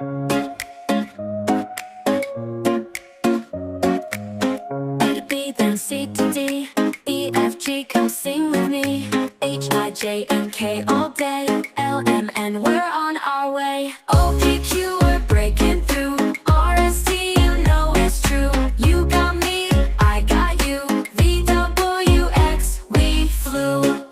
A to B, then C to D, E, F, G, come sing with me. H, I, J, and K all day, L, M, N, we're on our way. O, P, Q, we're breaking through. R, S, T, you know it's true. You got me, I got you. V, W, X, we flew.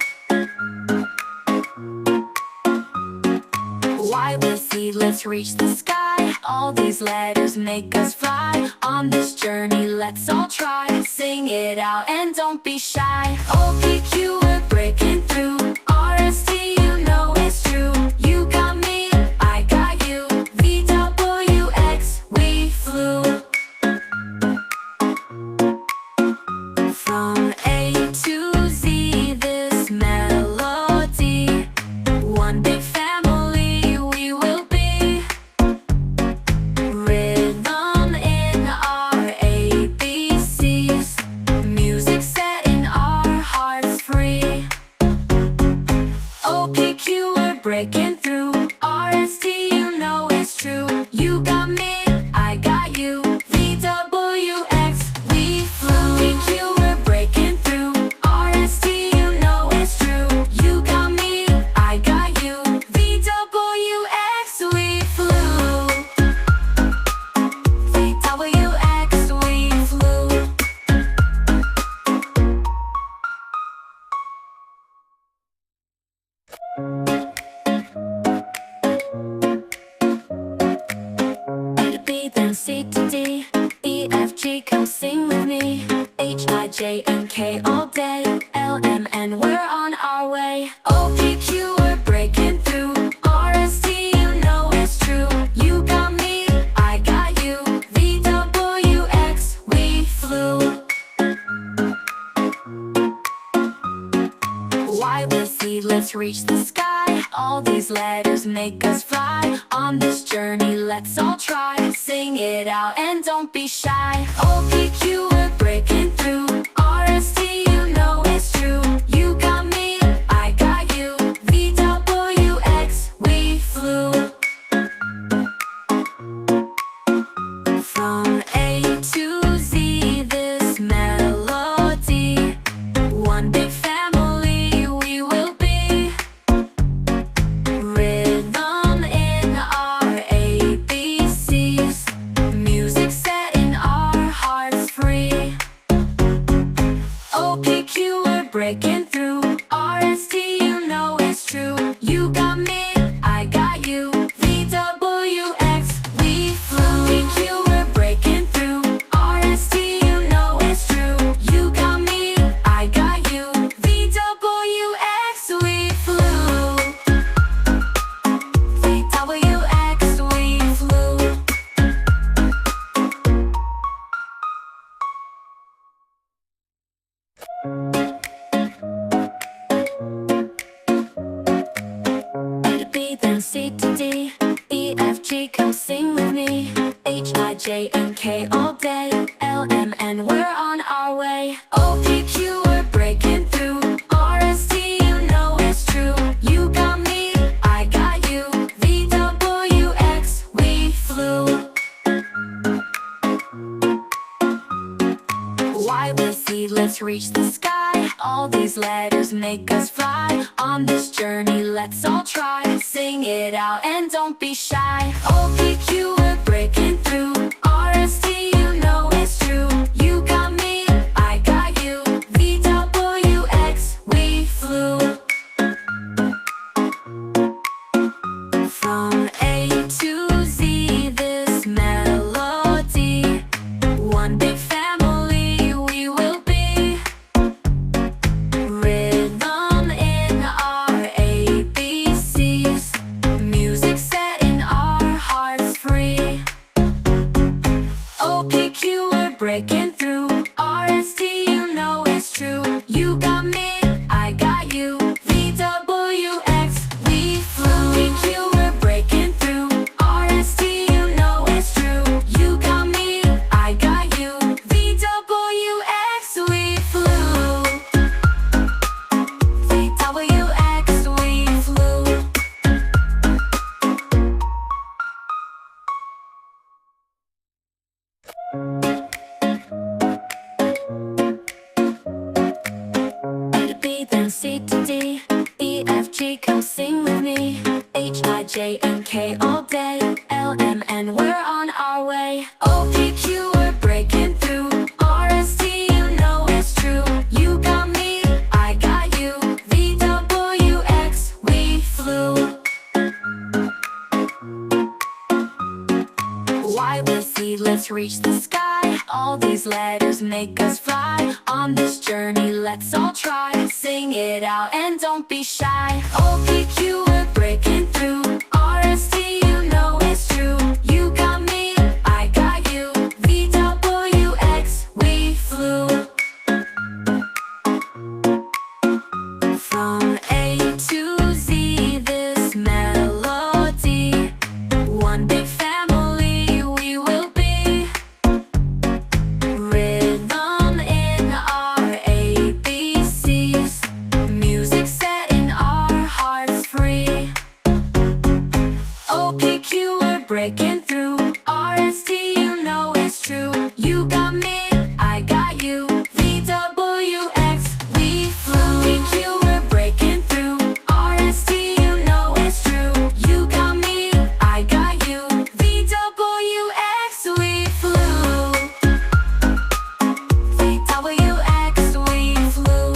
Y with Z, let's reach the sky. All these letters make us fly. On this journey, let's all try. Sing it out and don't be shy. O, P, Q, we're breaking through. R, S, T, you know it's true. You got me, I got you. V, W, X, we flew. From A to Z, this melody. One big family we will be. Rhythm in our ABCs. Music setting our hearts free. O, P, Q, we're breaking through. R, S, T, you know it's true. You got me, I got you. V, W, X, we flew. P, Q, we're breaking through. R, S, T, you know it's true. You got me, I got you. V, W, X, we flew. V, W, X, we flew. A to B, then C to D, E, F, G, come sing with me. H, I, J, and K all day, L, M, N, we're on our way. O, P, Q, we're breaking through. R, S, T, you know it's true. You got me, I got you. V, W, X, we flew. Y with Z, let's reach the sky. All these letters make us fly. On this journey, let's all try. Sing it out and don't be shy. O, P, Q, we're breaking through. R, S, T, you know it's true. You got me, I got you. V, W, X, we flew. From A to Z, this melody. One big family we will be. Rhythm in our ABCs. Music setting our hearts free. O, P, Q, we're breaking through. R, S, T, you know it's true. You got me, I got you. V, W, X, we flew. P, Q, we're breaking through. R, S, T, you know it's true. You got me, I got you. V, W, X, we flew. V, W, X, we flew. A to B, then C to D, E, F, G, come sing with me. H, I, J, and K all day, L, M, N, we're on our way. O, P, Q, we're breaking through. R, S, T, you know it's true. You got me, I got you. V, W, X, we flew. Y with Z, let's reach the sky. All these letters make us fly. On this journey, let's all try. Sing it out and don't be shy. O, P, Q, we're breaking through. R, S, T, you know it's true. You got me, I got you. V, W, X, we flew. From A to Z, this melody. One big family we will be. Rhythm in our ABCs. Music setting our hearts then C to D, E, F, G, come sing with me. H, I, J, and K all day, L, M, N, we're on our way. O, P, Q, we're breaking through. R, S, T, you know it's true. You got me, I got you. V, W, X, we flew. Y, with Z, let's reach the sky. All these letters make us fly. On this journey, let's all try. Sing it out and don't be shy. O, P, Q, we're breaking through. R, S, T, you know it's true. You got me, I got you. V, W, X, we flew. From A to Z, this melody, one big family we will be. Rhythm in our ABCs, music setting our hearts free. O, P, Q, we're breaking through. R, S, T, you know it's true. You got me, I got you. V, W, X, we flew. P, Q, we're breaking through. R, S, T, you know it's true. You got me, I got you. V, W, X, we flew. V, W, X, we flew.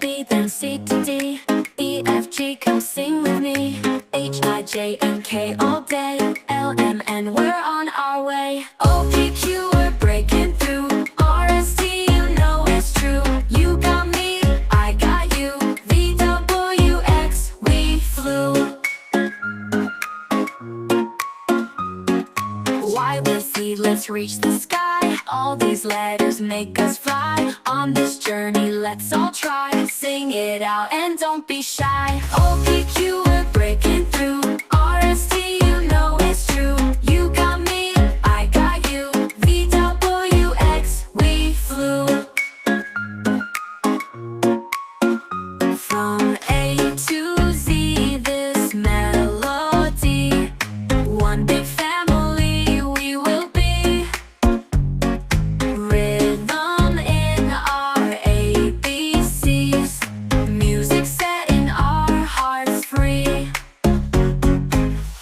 B, then C to D, E, F, G, come sing with me. H, I, J, and K all day, L, M, N, we're on our way. O, P, Q, we're breaking through. R, S, T, you know it's true. You got me, I got you. V, W, X, we flew. Y, with Z, let's reach the sky. All these letters make us fly. On this journey, let's all try. Sing it out and don't be shy. O, P, Q, we're breaking through. R, S, T, you know it's true. You got me, I got you. V, W, X, we flew. From A to Z, this melody, one big family we will be. Rhythm in our ABCs, music setting our hearts free.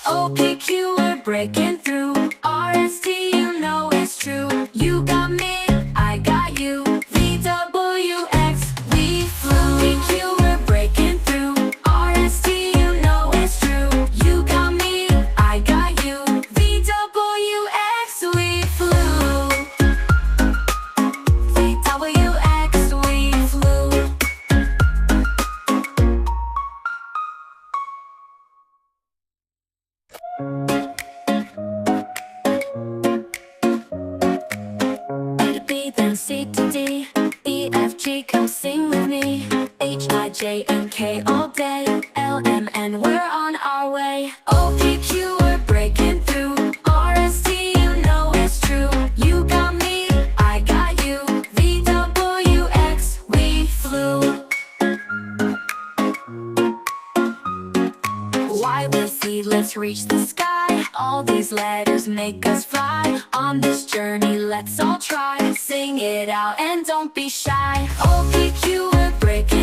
O, P, Q, we're breaking through. R, S, T, you know it's true. You got me, I got you. V, W, X, we flew. P, Q, we're breaking through. R, S, T, you know it's true. You got me, I got you. V, W, X, we flew. V, W, X, we flew. B, then C to D, E, F, G, come sing with me. H, I, J, and K all day, L, M, N, we're on our way. O, P, Q, we're breaking through. R, S, T, you know it's true. You got me, I got you. V, W, X, we flew. Y, with Z, let's reach the sky. All these letters make us fly. On this journey, let's all try. Sing it out and don't be shy. O, P, Q, we're breaking